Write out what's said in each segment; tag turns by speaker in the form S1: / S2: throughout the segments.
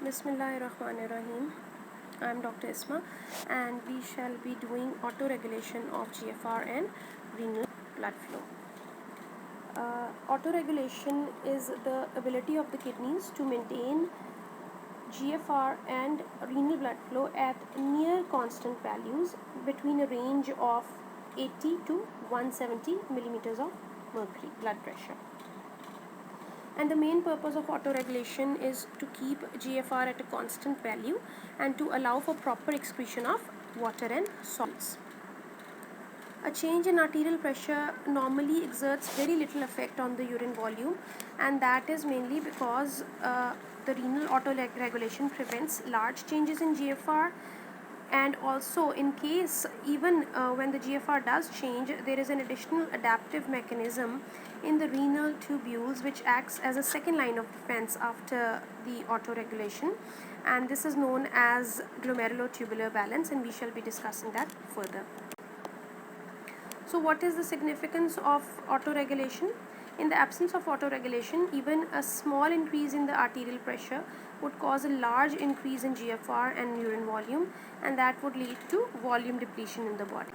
S1: Bismillahirrahmanirrahim. I am Dr. Isma and we shall be doing autoregulation of GFR and renal blood flow. Autoregulation is the ability of the kidneys to maintain GFR and renal blood flow at near constant values between a range of 80 to 170 millimeters of mercury blood pressure. And the main purpose of autoregulation is to keep GFR at a constant value and to allow for proper excretion of water and salts. A change in arterial pressure normally exerts very little effect on the urine volume, and that is mainly because the renal autoregulation prevents large changes in GFR, and also in case even when the GFR does change, there is an additional adaptive mechanism in the renal tubules which acts as a second line of defense after the autoregulation, and this is known as glomerulotubular balance, and we shall be discussing that further. So what is the significance of autoregulation? In the absence of autoregulation, even a small increase in the arterial pressure would cause a large increase in GFR and urine volume, and that would lead to volume depletion in the body.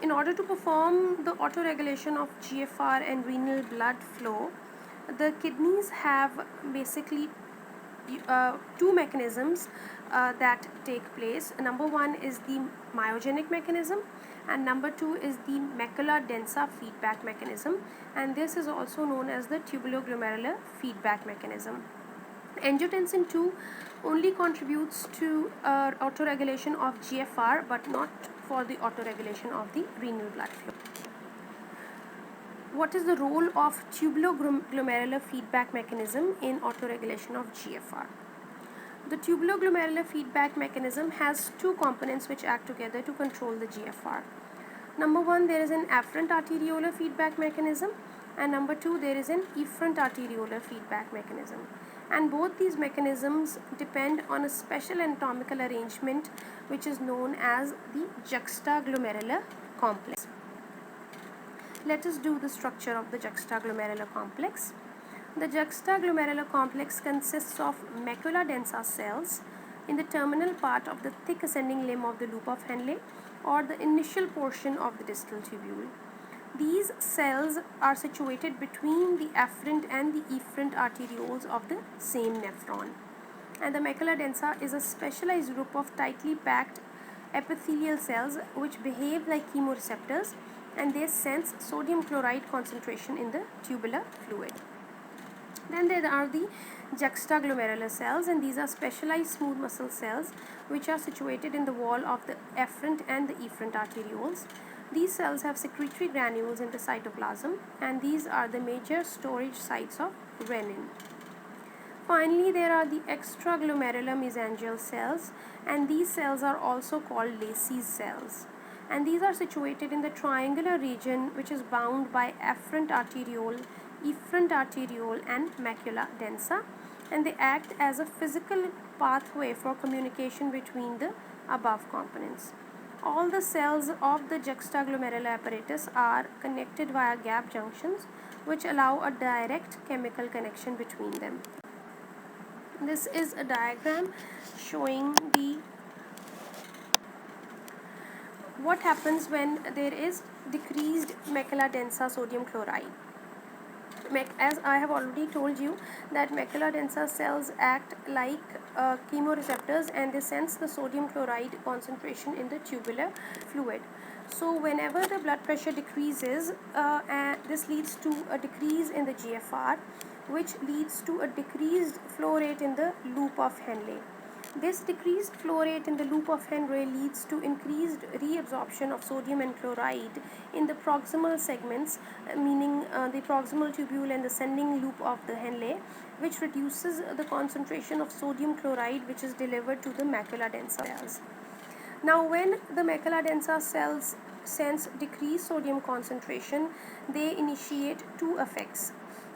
S1: In order to perform the autoregulation of GFR and renal blood flow, the kidneys have basically two mechanisms that take place. Number one is the myogenic mechanism, and number two is the macula densa feedback mechanism, and this is also known as the tubuloglomerular feedback mechanism. Angiotensin 2 only contributes to autoregulation of GFR but not for the autoregulation of the renal blood flow. What is the role of tubuloglomerular feedback mechanism in autoregulation of GFR? The tubuloglomerular feedback mechanism has two components which act together to control the GFR. Number one, there is an afferent arteriolar feedback mechanism, and number two, there is an efferent arteriolar feedback mechanism. And both these mechanisms depend on a special anatomical arrangement which is known as the juxtaglomerular complex. Let us do the structure of the juxtaglomerular complex. The juxtaglomerular complex consists of macula densa cells in the terminal part of the thick ascending limb of the loop of Henle, or the initial portion of the distal tubule. These cells are situated between the afferent and the efferent arterioles of the same nephron. And the macula densa is a specialized group of tightly packed epithelial cells which behave like chemoreceptors, and they sense sodium chloride concentration in the tubular fluid. Then there are the juxtaglomerular cells, and these are specialized smooth muscle cells which are situated in the wall of the afferent and the efferent arterioles. These cells have secretory granules in the cytoplasm, and these are the major storage sites of renin. Finally, there are the extraglomerular mesangial cells, and these cells are also called Lacey's cells. And these are situated in the triangular region which is bound by afferent arteriole, efferent arteriole, and macula densa, and they act as a physical pathway for communication between the above components. All the cells of the juxtaglomerular apparatus are connected via gap junctions which allow a direct chemical connection between them. This is a diagram showing what happens when there is decreased macula densa sodium chloride. As I have already told you that macula densa cells act like chemoreceptors, and they sense the sodium chloride concentration in the tubular fluid. So whenever the blood pressure decreases, this leads to a decrease in the GFR, which leads to a decreased flow rate in the loop of Henle. This decreased flow rate in the loop of Henle leads to increased reabsorption of sodium and chloride in the proximal segments, meaning the proximal tubule and the sending loop of the Henle, which reduces the concentration of sodium chloride which is delivered to the macula densa cells. Now, when the macula densa cells sense decreased sodium concentration, they initiate two effects.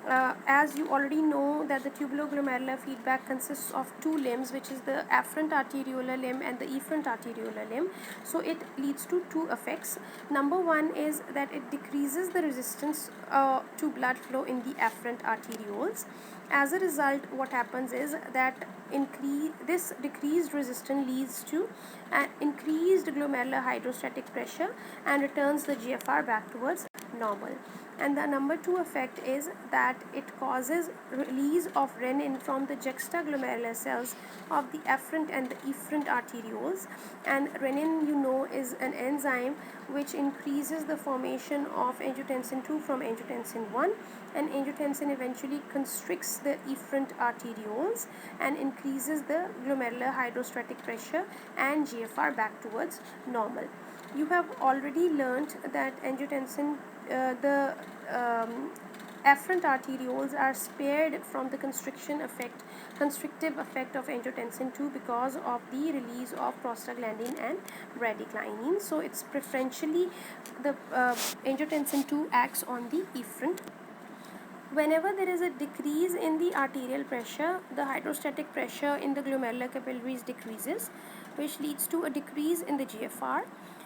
S1: As you already know that the tubuloglomerular feedback consists of two limbs, which is the afferent arteriolar limb and the efferent arteriolar limb. So it leads to two effects. Number one is that it decreases the resistance to blood flow in the afferent arterioles, As a result, what happens is that this decreased resistance leads to an increased glomerular hydrostatic pressure and returns the GFR back towards normal. And the number two effect is that it causes release of renin from the juxtaglomerular cells of the afferent and the efferent arterioles. And renin, is an enzyme which increases the formation of angiotensin 2 from angiotensin 1, and angiotensin eventually constricts the efferent arterioles and increases the glomerular hydrostatic pressure and GFR back towards normal. You have already learnt that angiotensin, the afferent arterioles are spared from the constrictive effect of angiotensin 2 because of the release of prostaglandin and bradykinin. So it's preferentially the angiotensin 2 acts on the efferent. Whenever there is a decrease in the arterial pressure, the hydrostatic pressure in the glomerular capillaries decreases, which leads to a decrease in the GFR.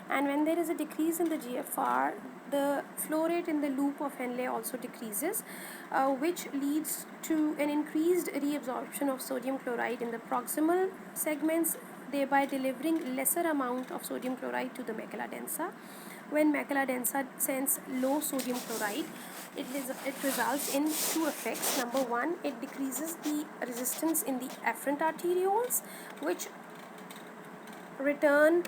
S1: And when there is a decrease in the GFR, the flow rate in the loop of Henle also decreases, which leads to an increased reabsorption of sodium chloride in the proximal segments, thereby delivering lesser amount of sodium chloride to the macula densa. When macula densa sends low sodium chloride, it results in two effects. Number one, it decreases the resistance in the afferent arterioles, which return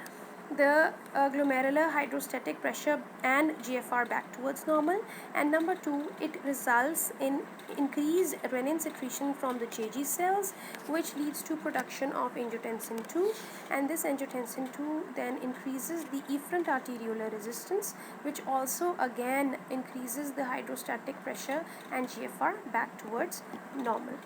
S1: the glomerular hydrostatic pressure and GFR back towards normal. And number two, it results in increased renin secretion from the JG cells, which leads to production of angiotensin 2, and this angiotensin 2 then increases the efferent arteriolar resistance, which also again increases the hydrostatic pressure and GFR back towards normal.